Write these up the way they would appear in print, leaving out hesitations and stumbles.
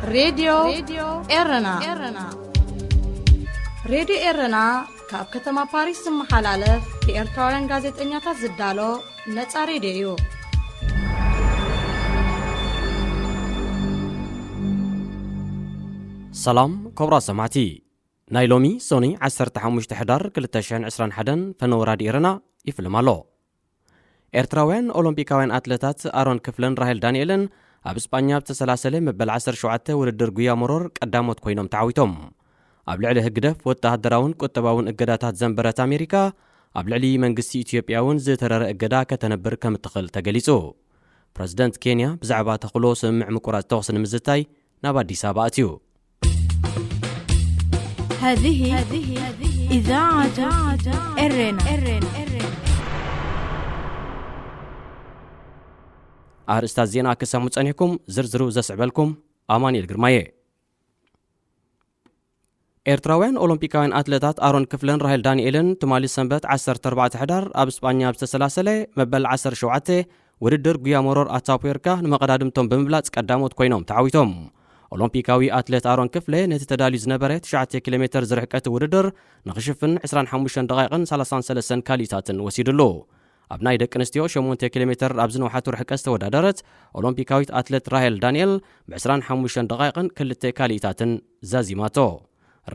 راديو إرنا راديو إرنا كاب كتما باريس محلالة في إرتوران غازت إنياتا زدالو نتا راديو سلام كبرى سمعتي نايلومي سوني 15 حدار 2021 فنوراد إيرنا يفلمالو ኤርትራውያን ኦሎምፒካውያን ኣትሌታት ኣሮን ክፍለን ራሄል ዳንኤልን ኣብ እስጳኛ ብተሰላሰለ መበል 17 ውድድር ጉያ ሞሮር ቀዳሞት ኮይኖም ተዓዊቶም ኣብ ልዕሊ ህግደፍ ወተሃደራውን ቁጠባውን እገዳታት ዘንበረት ኣሜሪካ ኣብ ልዕሊ መንግስቲ ኢትዮጵያውን ዝተረረ እገዳ ከተነብር ከም እትኽእል ተገሊጹ ፕረዚደንት ኬንያ ብዛዕባ ተኽሎ ስምምዕ ምቁራጽ ተኹስ ንምዝታይ ናብ ኣዲስ ኣበባ ኣትዩ هذه إذاعة إرنا ኣርእስታት ዜና ክሰሙ ጸኒሕኩም ዝርዝሩ ዘስዕበልኩም ኣማኒኤል ግርማዬ ኤርትራውያን ኦሎምፒካውያን ኣትሌታት ኣሮን ክፍለን ራሄል ዳንኤልን ትማሊ ሰንበት 14 ሕዳር ኣብ እስጳኛ ብተሰላሰለ መበል 17 ውድድር ጉያ ሞሮር ኣታፖርካ ንመቐዳድምቶም ብምብላጽ ቀዳሞት ኮይኖም ተዓዊቶም ኦሎምፒካዊ ኣትሌት ኣሮን ክፍለ ነቲ ተዳልዩ ዝነበረ 9 ኪሎ ሜትር ዝርሕቀት ውድድር ንኽሽፍን 25 ደቂቕን 33 ካሊታትን ወሲድሉ ኣብ ናይ ደቂ ኣንስትዮ 8 ኪሎ ሜትር ኣብ ዝነውሓቱ ርሕቀት ተወዳደረት ኦሎምፒካዊት ኣትሌት ራሄል ዳንኤል ብ25 ደቂቕን 2 ካሊታትን ዛዚማቶ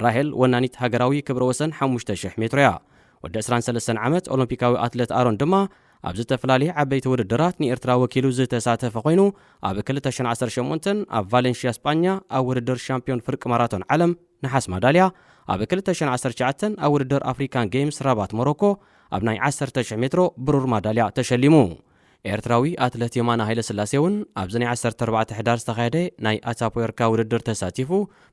ራሄል ወናኒት ሃገራዊ ክብረ ወሰን 5000 ሜትር እያ ወዲ 23 ዓመት ኦሎምፒካዊ ኣትሌት ኣሮን ድማ ኣብ ዝተፈላለየ ዓበይቲ ውድድራት ንኤርትራ ወኪሉ ዝተሳተፈ ኮይኑ ኣብ 2018 ኣብ ቫሌንሺያ እስጳኛ ኣብ ውድድር ሻምፒዮን ፍርቂ ማራቶን ዓለም ነሓስ ማዳልያ ኣብ 2019 ኣብ ውድድር ኣፍሪካን ጌምስ ራባት ሞሮኮ ኣብ ናይ 10,000 ሜትሮ ብሩር ማዳልያ ተሸሊሙ ኤርትራዊ ኣትሌት የማና ሃይለ ስላሴ እውን ኣብዚ ናይ 14 ሕዳር ዝተኻየደ ናይ ኣታፖርካ ውድድር ተሳቲፉ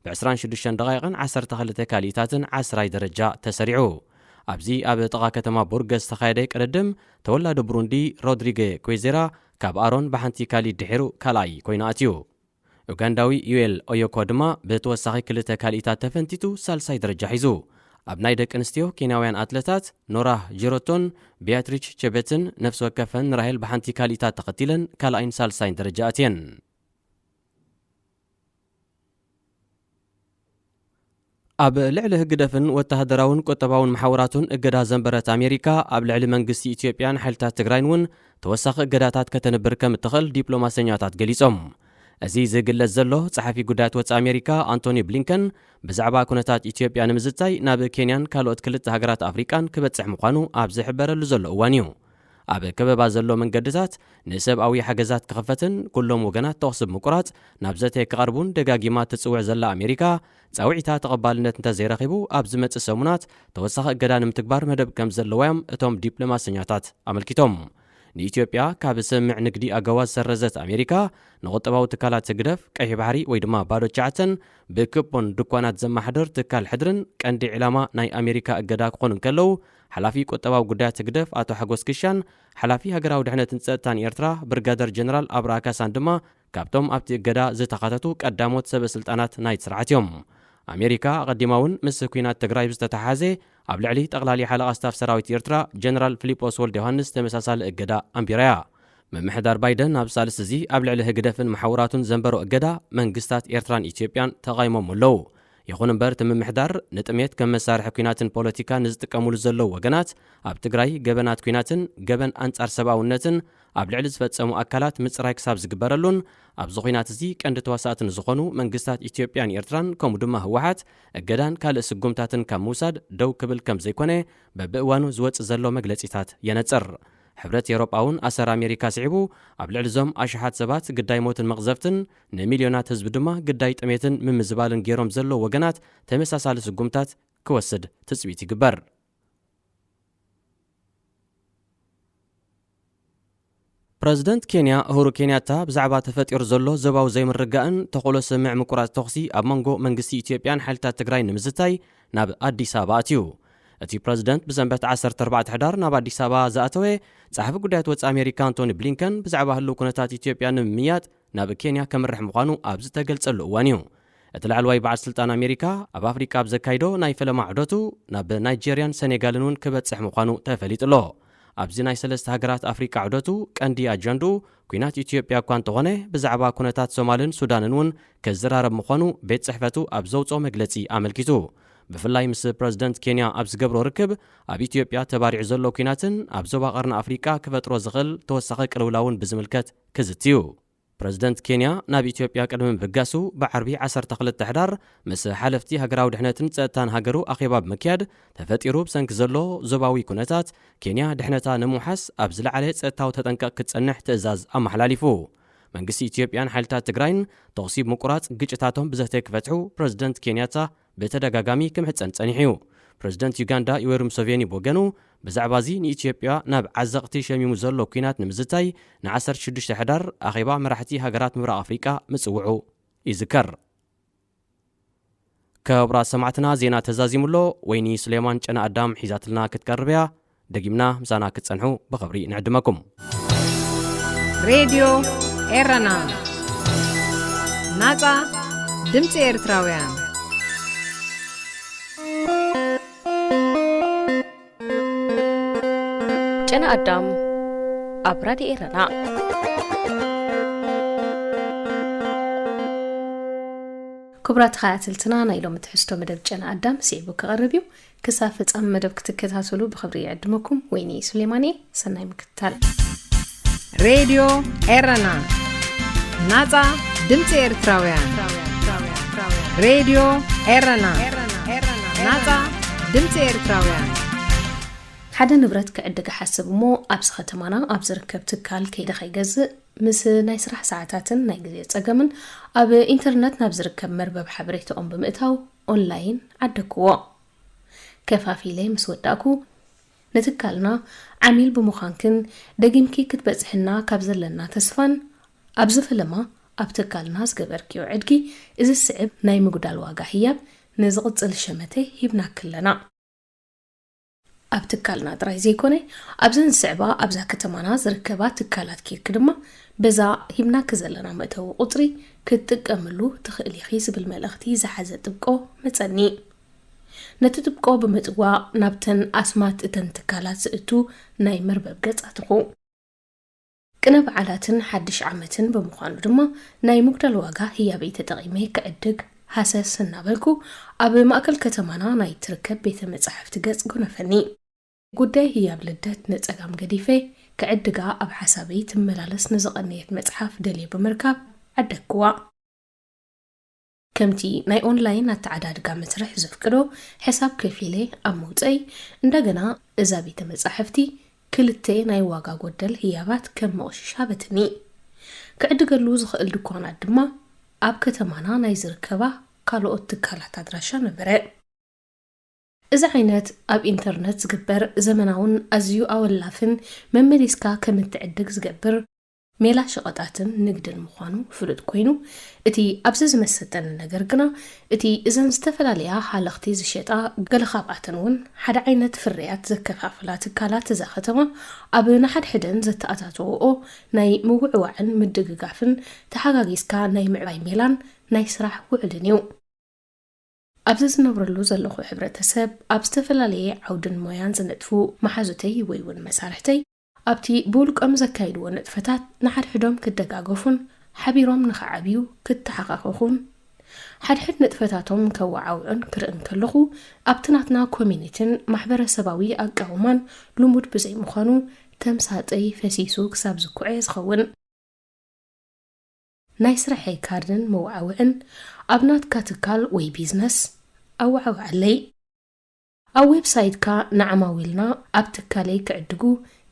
ብ26 ደቂቕን 12 ካሊታትን 10 ደረጃ ተሰሪዑ ኣብዚ ኣብ ጥቓ ከተማ ቡርገስ ዝተኻየደ ቅድድም ተወላዲ ብሩንዲ ሮድሪጌ ኩዌዜራ ካብ ኣሮን ብሓንቲ ካሊት ድሒሩ ካልኣይ ኮይኑ ኣትዩ ኡጋንዳዊ ዩኤል ኦዮኮ ድማ ብተወሳኺ 2 ካሊታት ተፈንቲቱ ሳልሳይ ደረጃ ሒዙ ኣብ ናይ ደቂ ኣንስትዮ ኬንያውያን ኣትሌታት ኖራህ ጂሮቶን ቢያትሪች ቸቤትን ነፍሲ ወከፈን ራሄል ብሓንቲ ካሊታት ተኸቲለን ካልኣይን ሳልሳይን ደረጃ ኣትየን ኣብ ልዕሊ ህግደፍን ወተሃደራውን ቁጠባውን ማሕበራቱን እገዳ ዘንበረት ኣሜሪካ ኣብ ልዕሊ መንግስቲ ኢትዮጵያን ሓይልታት ትግራይን እውን ተወሳኺ እገዳታት ከተነብር ከም እትኽእል ዲፕሎማሰኛታት ገሊጾም እዚ ዝግለጽ ዘሎ ጸሓፊ ጉዳያት ወጻኢ ኣሜሪካ አንቶኒ ብሊንከን ብዛዕባ ኩነታት ኢትዮጵያ ንምዝታይ ናብ ኬንያን ካልኦት ክልተ ሃገራት ኣፍሪቃን ክበጽሕ ምዃኑ ኣብ ዝሕበረሉ ዘሎ እዋን እዩ ኣብ ከበባ ዘሎ መንገድታት ንሰብኣዊ ሓገዛት ክኽፈትን ኩሎም ወገናት ተኽሲ ምቁራጽ ናብ ዘተ ክቐርቡን ደጋጊማ ትጽውዕ ዘላ ኣሜሪካ ጻውዒታ ተቐባልነት እንተዘይረኺቡ ኣብ ዝመጽእ ሰሙናት ተወሳኺ እገዳ ንምትግባር መደብ ከም ዘለዋዮም እቶም ዲፕሎማሰኛታት ኣመልኪቶም ንኢትዮጵያ ካብ ስምምዕ ንግዲ ኣገዋዝ ሰረዘት ኣሜሪካ ንቁጠባዊ ትካላት ትግደፍ ቀይሕ ባሕሪ ወይ ድማ ባዶ ቻዕተን ብክቦን ድኳናት ዘማሕደር ትካል ሕድርን ቀንዲ ዕላማ ናይ ኣሜሪካ እገዳ ክኾኑ ከለዉ ሓላፊ ቁጠባዊ ጉዳያት ትግደፍ ኣቶ ሓጎስ ክሻን ሓላፊ ሃገራዊ ድሕነትን ጸጥታን ኤርትራ ብርጋደር ጀነራል ኣብርሃ ካሳን ድማ ካብቶም ኣብቲ እገዳ ዝተኻተቱ ቀዳሞት ሰበስልጣናት ናይቲ ስርዓት እዮም ኣሜሪካ ቀዲማ እውን ምስ ኩናት ትግራይ ዝተተሓሓዘ ኣብ ልዕሊ ጠቕላሊ ሓለቓ ስታፍ ሰራዊት ኤርትራ ጀነራል ፊሊጶስ ወልደ ዮሃንስ ተመሳሳሊ እገዳ ኣንቢራያ ምምሕዳር ባይደን ኣብ ሳልስ እዚ ኣብ ልዕሊ ህግደፍን ማሕወራቱን ዘንበሮ እገዳ መንግስታት ኤርትራን ኢትዮጵያን ተቓይሞም ኣለዉ ይኹን እምበር እቲ ምምሕዳር ንጥሜት ከም መሳርሒ ኩናትን ፖለቲካ ንዝጥቀሙሉ ዘለዉ ወገናት ኣብ ትግራይ ገበናት ኩናትን ገበን ኣንጻር ሰብኣውነትን ኣብ ልዕሊ ዝፈጸሙ ኣካላት ምጽራይ ክሳብ ዝግበረሉን ኣብዚ ኩናት እዚ ቀንዲ ተዋሳእቲ ዝኾኑ መንግስታት ኢትዮጵያን ኤርትራን ከምኡ ድማ ህወሓት እገዳን ካልእ ስጉምታትን ካብ ምውሳድ ደው ክብል ከም ዘይኮነ በብእዋኑ ዝወፅእ ዘሎ መግለጺታት የነጽር ሕብረት ኤውሮጳ እውን ኣሰር ኣሜሪካ ስዒቡ ኣብ ልዕሊ ዞም ኣሽሓት ሰባት ግዳይ ሞትን መቕዘፍትን ንሚልዮናት ህዝቢ ድማ ግዳይ ጥሜትን ምምዝባልን ገይሮም ዘሎ ወገናት ተመሳሳሊ ስጉምታት ክወስድ ትጽቢት ይግበር ፕረዚደንት ኬንያ ኡሁሩ ኬንያታ ብዛዕባ ተፈጢሩ ዘሎ ዞባዊ ዘይምርጋእን ተኽሎ ስምምዕ ምቁራጽ ተኽሲ ኣብ መንጎ መንግስቲ ኢትዮጵያን ሓይልታት ትግራይ ንምዝታይ ናብ ኣዲስ ኣበባ ኣትዩ እቲ ፕረዚደንት ብሰንበት 14 ሕዳር ናብ ኣዲስ ኣበባ ዝኣተወ ጸሓፊ ጉዳያት ወጻኢ ኣሜሪካ አንቶኒ ብሊንከን ብዛዕባ ህልው ኩነታት ኢትዮጵያ ንምምያጥ ናብ ኬንያ ከምርሕ ምዃኑ ኣብ ዝተገልጸሉ እዋን እዩ እቲ ላዕለዋይ በዓል ስልጣን ኣሜሪካ ኣብ ኣፍሪቃ ኣብ ዘካይዶ ናይ ፈለማ ዑደቱ ናብ ናይጀርያን ሴኔጋልን እውን ክበጽሕ ምዃኑ ተፈሊጡሎ ኣብዚ ናይ ሰለስተ ሃገራት ኣፍሪካ ዕደቱ ቀንዲ ኣጀንዱ ኩናት ኢትዮጵያ እኳ እንተኾነ ብዛዕባ ኩነታት ሶማልን ሱዳንን እውን ከዘራረብ ምዃኑ ቤት ጽሕፈቱ ኣብ ዘውፅኦ መግለጺ ኣመልኪቱ ብፍላይ ምስ ፕረዚደንት ኬንያ ኣብ ዝገብሮ ርክብ ኣብ ኢትዮጵያ ተባሪዑ ዘሎ ኩናትን ኣብ ዞባ ቀርኒ ኣፍሪካ ክፈጥሮ ዝኽእል ተወሳኺ ቅልውላውን ብዝምልከት ክዝትዩ ፕረዚደንት ኬንያ ናብ ኢትዮጵያ ቅድሚ ምብጋሱ ብዓርቢ 12 ሕዳር ምስ ሓለፍቲ ሃገራዊ ድሕነትን ጸጥታን ሃገሩ ኣኼባ ብምክያድ ተፈጢሩ ብሰንኪ ዘሎ ዞባዊ ኩነታት ኬንያ ድሕነታ ንምውሓስ ኣብ ዝለዓለ ጸጥታዊ ተጠንቀቕ ክትጸንሕ ትእዛዝ ኣመሓላሊፉ መንግስቲ ኢትዮጵያን ሓይልታት ትግራይን ተቕሲ ምቁራጽ ግጭታቶም ብዘተይ ክፈትሑ ፕረዚደንት ኬንያታ በተደጋጋሚ ክምሕፀን ጸኒሑ ፕረዚደንት ዩጋንዳ ዩዌሪ ሙሴቬኒ ቦገኑ ብዛዕባ እዚ ንኢትዮጵያ ናብ ዓዘቕቲ ሸሚሙ ዘሎ ኩናት ንምዝታይ ን16 ሕዳር ኣኼባ መራሕቲ ሃገራት ምብራቕ ኣፍሪቃ ምጽውዑ ይዝከር ክቡራት ሰማዕትና ዜና ተዛዚሙሎ ወይኒ ሱሌማን ጨና ኣዳም ሒዛትልና ክትቀርብያ ደጊምና ምሳና ክትጸንሑ ብኽብሪ ንዕድመኩም ሬድዮ ኤረና ናጻ ድምፂ ኤርትራውያን ጨና ኣዳም ኣብ ራድዮ ኤረና ክቡራት ተኸታተልትና ናይ ሎሚ ትሕዝቶ መደብ ጨና ኣዳም ስዒቡ ክቐርብ እዩ ክሳብ ፍጻመ መደብ ክትከታተሉ ብኽብሪ ይዕድመኩም ወይኒ ሱሌማን ሰናይ ምክትታል ሬድዮ ኤረና ናጻ ድምፂ ኤርትራውያን ሬድዮ ኤረና ናጻ ድምፂ ኤርትራውያን ሓደ ንብረት ክዕድግ ሓስብ እሞ ኣብዚ ከተማና ኣብ ዝርከብ ትካል ከይደ ከይገዝእ ምስ ናይ ስራሕ ሰዓታትን ናይ ግዜ ፀገምን ኣብ ኢንተርነት ናብ ዝርከብ መርበብ ሓበሬታኦም ብምእታው ኦንላይን ዓደክዎ ከፋፊለ ምስ ወዳእኩ ነትካልና ዓሚል ብምዃንክን ደጊምኪ ክትበፅሕና ካብ ዘለና ተስፋን ኣብ ዝፈለማ ኣብ ትካልና ዝገበርክዮ ዕድጊ እዚ ስዕብ ናይ ምጉዳል ዋጋ ህያብ ንዝቕፅል ሸመተይ ሂብና ክለና ኣብ ትካልና ጥራይ ዘይኮነ ኣብዘን ስዕባ ኣብዛ ከተማና ዝርከባ ትካላት ኪርክ ድማ በዛ ሂብና ክዘለና መእተዊ ቁፅሪ ክትጥቀምሉ ትኽእል ኢኺ ዝብል መልእኽቲ ዝሓዘ ጥብቆ መፀኒ ነቲ ጥብቆ ብምጥዋዕ ናብተን ኣስማት እተን ትካላት ዝእቱ ናይ መርበብ ገጽ ኣትኹ ቅነ በዓላትን ሓድሽ ዓመትን ብምዃኑ ድማ ናይ ምጉዳል ዋጋ ህያበይ ተጠቒመ ክዕድግ ሓሰስ እናበልኩ ኣብ ማእከል ከተማና ናይ ትርከብ ቤተ መጻሕፍቲ ገጽ ጎነፈኒ ጉዳይ ህያብ ልደት ነጸጋም ገዲፈ ክዕድጋ ኣብ ሓሳበይ ትመላለስ ንዝቐነየት መጽሓፍ ደልየ ብምርካብ ዓደግክዋ ከምቲ ናይ ኦንላይን ኣተዓዳድጋ መስርሕ ዘፍቅዶ ሕሳብ ከፊለ ኣብ መውፀይ እንደገና እዛ ቤተ መጻሕፍቲ ክልተ ናይ ዋጋ ጎደል ህያባት ከም መቕሽሻ በትኒ ክዕድገሉ ዝኽእል ድኳናት ድማ ኣብ ከተማና ናይ ዝርከባ ካልኦት ትካላት ኣድራሻ ነበረ እዚ ዓይነት ኣብ ኢንተርነት ዝግበር ዘመናውን ኣዝዩ ኣወላፍን መመሊስካ ከም እትዕድግ ዝገብር ሜላ ሸቐጣትን ንግድን ምዃኑ ፍሉጥ ኮይኑ እቲ ኣብዚ ዝመሰጠን ነገር ግና እቲ እዘን ዝተፈላለያ ሓለኽቲ ዝሸጣ ገለ ካብኣተን እውን ሓደ ዓይነት ፍርያት ዘከፋፍላ ትካላት እዛ ከተማ ኣብ ንሓድሕደን ዘተኣታትውኦ ናይ ምውዕዋዕን ምድግጋፍን ተሓጋጊዝካ ናይ ምዕባይ ሜላን ናይ ስራሕ ውዕልን እዩ ኣብዚ ዝነብረሉ ዘለኹ ሕብረተሰብ ኣብ ዝተፈላለየ ዓውድን ሞያን ዝነጥፉ መሓዙተይ ወይ እውን መሳርሕተይ ኣብቲ ብውልቆም ዘካይድዎ ንጥፈታት ንሓድሕዶም ክደጋገፉን ሓቢሮም ንኽዓብዩ ክትሓኻኽኹን ሓድሕድ ንጥፈታቶም ከወዓውዑን ክርእን ከለኹ ኣብቲ ናትና ኮሚኒቲን ማሕበረሰባዊ ኣቃውማን ልሙድ ብዘይምዃኑ ተምሳጠይ ፈሲሱ ክሳብ ዝኩዐ ዝኸውን ናይ ስራሐይ ካርድን መወዓውዕን ኣብ ናትካ ትካል ወይ ቢዝነስ ኣወዓውዓለይ ኣብ ዌብሳይትካ ንዓማዊልና ኣብ ትካለይ ክዕድጉ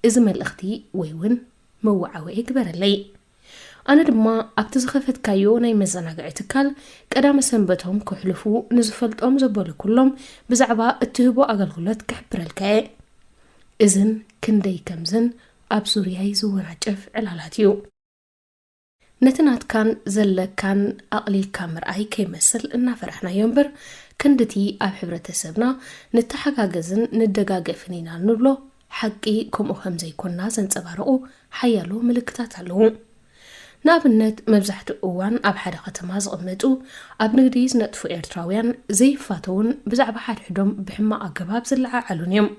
እዚ መልእኽቲ ወይ እውን መወዓውዒ ግበረለይ ኣነ ድማ ኣብቲ ዝኸፈትካዮ ናይ መዘናግዒ ትካል ቀዳመ ሰንበቶም ክሕልፉ ንዝፈልጦም ዘበሉ ኩሎም ብዛዕባ እትህቦ ኣገልግሎት ክሕብረልከ እዝን ክንደይ ከምዝን ኣብ ዙርያይ ዝወናጨፍ ዕላላት እዩ ነቲ ናትካን ዘለካን ኣቕሊልካ ምርኣይ ከይመስል እናፈራሕናዮ እምበር ክንድቲ ኣብ ሕብረተሰብና ንተሓጋገዝን ንደጋገፍን ኢና ንብሎ ሓቂ ከምኡ ከም ዘይኮንና ዘንፀባርቑ ሓያሎ ምልክታት ኣለዉ ንኣብነት መብዛሕትኡ እዋን ኣብ ሓደ ከተማ ዝቕመጡ ኣብ ንግዲ ዝነጥፉ ኤርትራውያን ዘይፋተውን ብዛዕባ ሓድሕዶም ብሕማቕ ኣገባብ ዝለዓዓሉን እዮም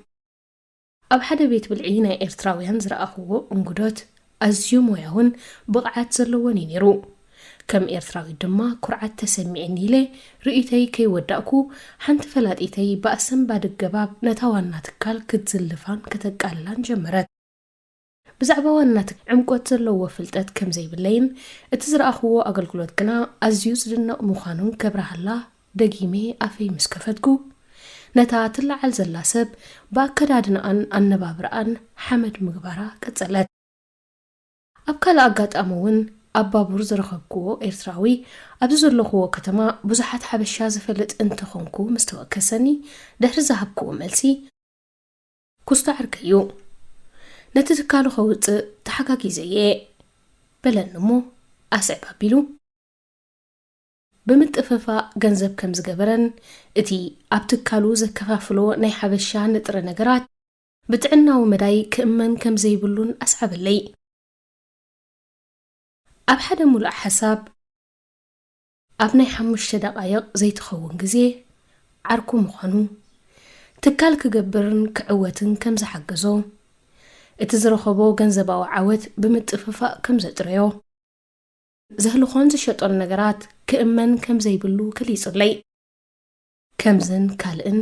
ኣብ ሓደ ቤት ብልዒ ናይ ኤርትራውያን ዝረኣኽዎ እንጉዶት ኣዝዩ ሞያውን ብቕዓት ዘለዎን እዩ ነይሩ። ከም ኤርትራዊ ድማ ኩርዓት ተሰሚዕኒ ኢለ ርእይተይ ከይወዳእኩ ሓንቲ ፈላጢተይ ብኣሰንባ ድገባብ ነታ ዋና ትካል ክትዝልፋን ከተቃልላን ጀመረት። ብዛዕባ ዋና ዕምቆት ዘለዎ ፍልጠት ከም ዘይብለይን እቲ ዝረኣኽዎ ኣገልግሎት ግና ኣዝዩ ዝድነቕ ምዃኑን ከብረሃላ ደጊሜ ኣፈይ ምስ ከፈትኩ ነታ ትለዓል ዘላ ሰብ ብኣከዳድናኣን ኣነባብራኣን ሓመድ ምግባራ ቀጸለት። ኣብ ካልእ ኣጋጣሚ እውን ኣብ ባቡር ዝረኸብክዎ ኤርትራዊ ኣብዚ ዘለኽዎ ከተማ ብዙሓት ሓበሻ ዝፈልጥ እንትኾንኩ ምስ ተወከሰኒ ድሕሪ ዝሃብክዎ መልሲ ኩስተዓርከዩ ነቲ ትካሉ ኸውፅእ ተሓጋጊዘየ በለኒ እሞ ኣስዕብ ኣቢሉ ብምጥፍፋ ገንዘብ ከም ዝገበረን እቲ ኣብ ትካሉ ዘከፋፍሎ ናይ ሓበሻ ንጥረ ነገራት ብጥዕናዊ መዳይ ክእመን ከም ዘይብሉን ኣስዓበለይ። ኣብ ሓደ ሙሉእ ሓሳብ ኣብ ናይ 5 ደቓይቕ ዘይትኸውን ግዜ ዓርኩ ምዃኑ ትካል ክገብርን ክዕወትን ከም ዝሓገዞ እቲ ዝረኸቦ ገንዘባዊ ዓወት ብምጥፍፋእ ከም ዘጥረዮ ዘህልኾን ዝሸጦን ነገራት ክእመን ከም ዘይብሉ ክሊጽለይ ከምዝን ካልእን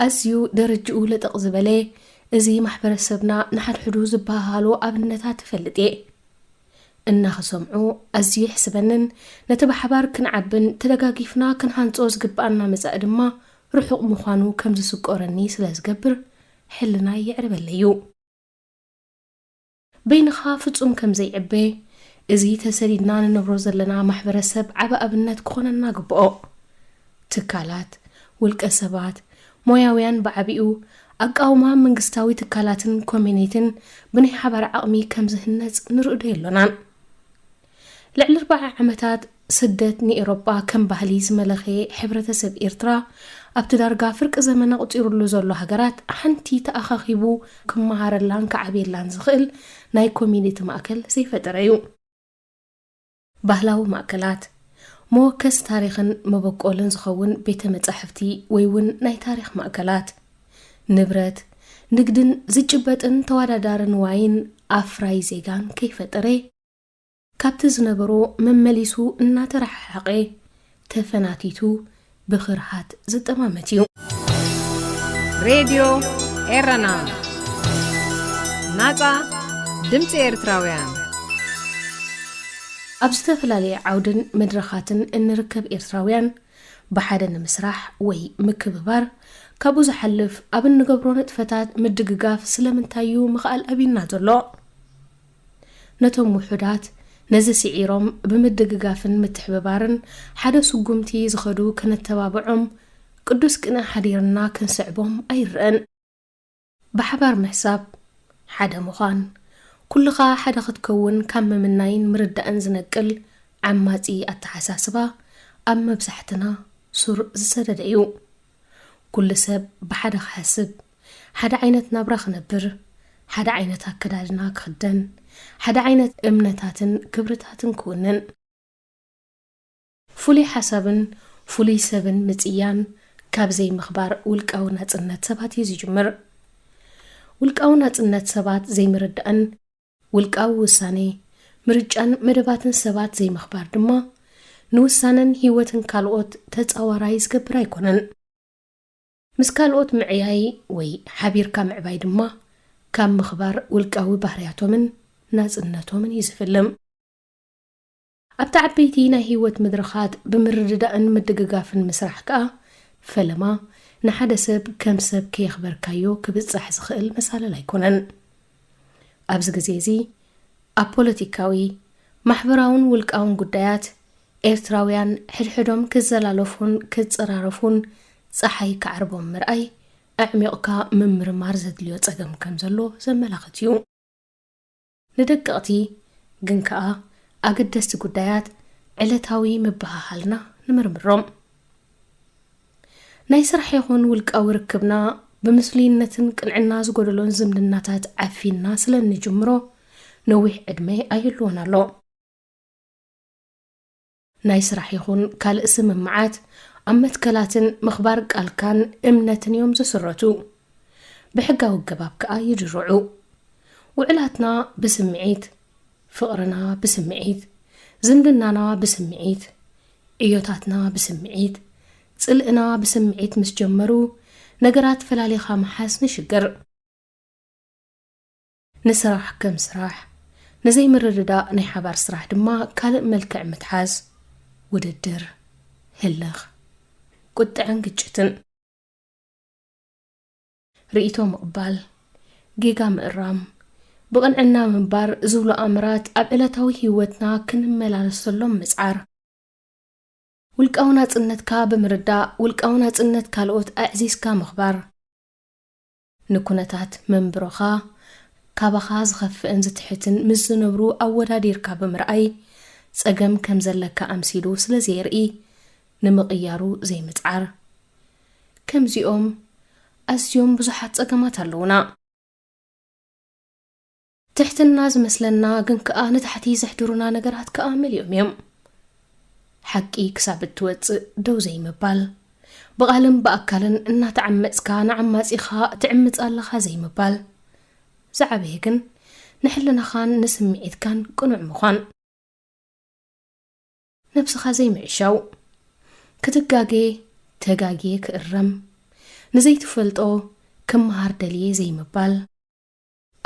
ኣዝዩ ደረጅኡ ለጠቕ ዝበለ እዚ ማሕበረሰብና ንሓድሕዱ ዝበሃሉ ኣብነታት ትፈልጥ እየ እናኽሰምዑ ኣዝዩ ይሕስበንን ነቲ ብሓባር ክንዓብን ተደጋጊፍና ክንሃንጾ ዝግብኣና መጻእ ድማ ርሑቕ ምዃኑ ከም ዝስቆረኒ ስለ ዝገብር ሕልናይ ይዕርበለዩ። በይንኻ ፍጹም ከም ዘይዕበ እዚ ተሰዲድና ንነብሮ ዘለና ማሕበረሰብ ዓበ ኣብነት ክኾነና ግብኦ። ትካላት ውልቀ ሰባት ሞያውያን ብዓቢኡ ኣቃውማ መንግስታዊ ትካላትን ኮሚኒቲን ብናይ ሓባር ዓቕሚ ከም ዝህነጽ ንርእዶ የሎናን። ልዕሊ 40 ዓመታት ስደት ንኤውሮጳ ከም ባህሊ ዝመለኸየ ሕብረተሰብ ኤርትራ ኣብቲ ዳርጋ ፍርቂ ዘመነ ቁፂሩሉ ዘሎ ሃገራት ሓንቲ ተኣኻኺቡ ክመሃረላን ክዓብየላን ዝኽእል ናይ ኮሚኒቲ ማእከል ዘይፈጠረ እዩ። ባህላዊ ማእከላት መወከስ ታሪኽን መበቆልን ዝኸውን ቤተ መጻሕፍቲ ወይ እውን ናይ ታሪኽ ማእከላት ንብረት ንግድን ዝጭበጥን ተወዳዳርን ዋይን ኣፍራይ ዜጋን ከይፈጠረ ካብቲ ዝነበሮ መመሊሱ እናተረሓሓቐ ተፈናቲቱ ብኽርሃት ዝጠማመት እዩ። ሬድዮ ኤረና ናጻ ድምፂ ኤርትራውያን ኣብ ዝተፈላለየ ዓውድን መድረኻትን እንርከብ ኤርትራውያን ብሓደ ንምስራሕ ወይ ምክብባር ካብኡ ዝሓልፍ ኣብ እንገብሮ ንጥፈታት ምድግጋፍ ስለምንታዩ ምኽኣል ኣቢልና ዘሎ ነቶም ውሑዳት ነዚ ስዒሮም ብምድግጋፍን ምትሕብባርን ሓደ ስጉምቲ ዝኸዱ ከነተባብዖም ቅዱስ ቅነ ሓዲርና ክንስዕቦም ኣይርአን። ብሓባር ምሕሳብ ሓደ ምዃን ኩልኻ ሓደ ክትከውን ካብ መምናይን ምርዳእን ዝነቅል ዓማጺ ኣተሓሳስባ ኣብ መብዛሕትና ሱር ዝሰደደ እዩ። ኩሉ ሰብ ብሓደ ክሓስብ ሓደ ዓይነት ናብራ ክነብር ሓደ ዓይነት ኣከዳድና ክኽደን ሓደ ዓይነት እምነታትን ክብርታትን ክውንን ፍሉይ ሓሳብን ፍሉይ ሰብን ምጽያን ካብ ዘይምኽባር ውልቃዊ ናጽነት ሰባት እዩ ዝጅምር። ውልቃዊ ናጽነት ሰባት ዘይምርዳእን ውልቃዊ ውሳኔ ምርጫን መደባትን ሰባት ዘይምኽባር ድማ ንውሳነን ህይወትን ካልኦት ተጻዋራይ ዝገብር ኣይኮነን። ምስ ካልኦት ምዕያይ ወይ ሓቢርካ ምዕባይ ድማ ካብ ምኽባር ውልቃዊ ባህርያቶምን ናጽነቶምን ይዝፍልም። ኣብቲ ዓበይቲ ናይ ህይወት ምድረኻት ብምርድዳእን ምድግጋፍን ምስራሕ ከዓ ፈለማ ንሓደ ሰብ ከም ሰብ ከየኽበርካዮ ክብጻሕ ዝኽእል መሳለል ኣይኮነን። ኣብዚ ግዜ እዚ ኣብ ፖለቲካዊ ማሕበራውን ውልቃውን ጉዳያት ኤርትራውያን ሕድሕዶም ክዘላለፉን ክጽራረፉን ፀሓይ ከዓርቦም ምርኣይ ኣዕሚቕካ ምምርማር ዘድልዮ ጸገም ከም ዘሎ ዘመላኽት እዩ። ንደቀቕቲ ግን ከዓ ኣገደስቲ ጉዳያት ዕለታዊ ምብሃሃልና ንምርምሮም ናይ ስራሕ ይኹን ውልቃዊ ርክብና ብምስሊነትን ቅንዕና ዝጎደሎን ዝምድናታት ዓፊና ስለንጅምሮ ነዊሕ ዕድመ ኣይህልዎን ኣሎ። ናይ ስራሕ ይኹን ካልእ ስምምዓት ኣብ መትከላትን ምኽባር ቃልካን እምነትን እዮም ዝስረቱ። بحقاو الجباب كأ يجرعو وعلاتنا بسمعيت فقرنا بسمعيت زندنانا بسمعيت إيوتاتنا بسمعيت صلقنا بسمعيت مس جمرو نجرات فلاليخا محاس نشجر نسرح كم سراح نزي مررداء ني حبار سراح دما كالق ملكع متحاز وددر هلغ كنت عنقجتن رئيتو مقبال جيجا مقرام بقنعنا منبار زولو أمرات أبقلتاوي هيوتنا كنملالسلوم مسعار ولقاونا صنتكا بمرداء ولقاونا صنت كالوت أعزيزكا مخبار نكونتات منبروخا كابخا زخفئن زتحتن مز نبرو أوداديركا بمرأي صقم كم زلكا أمسيلو سلزيرئي نمقيارو زي متعار كم زيوم أزيوم بزحات صقمات اللونا تحت الناز مثلنا قنكا نتحتي زحدرونا نقرات كامل يوم حقي كسابت توص دو زي مبال بقالن بأكلن إنها تعمصكا نعمص إخا تعمص الله زي مبال زعبه كن نحلنا خان نسمعيت كان قنوع مخان نفسخا زي معشاو كتقاقي تقاقي كأرم نزيت فلطو كم مهار دليه زي مبال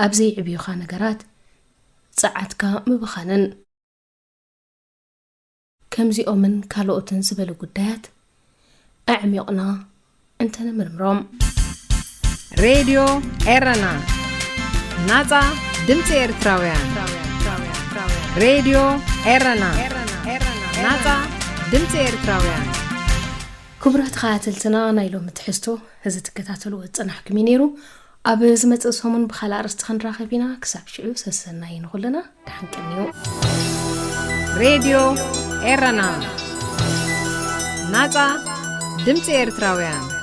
أبزي عبيوخا نقرات ساعتكا مبخانن كمزي أمن كالوتن سبلو قدات أعميقنا انتنا مرمروم راديو إيرنا ناتا دمت إرتراويان راديو إيرنا ناتا دمت إرتراويان كبرات خاتلتنا نايلو متحستو هزا تكتاتلو وتصنح كمينيرو أبز متقصهمن بخلا أرستخن راخبينا كساب شعو سسناين غلنا تحنكنيو راديو إيرنا ناتا دمت إرتراويان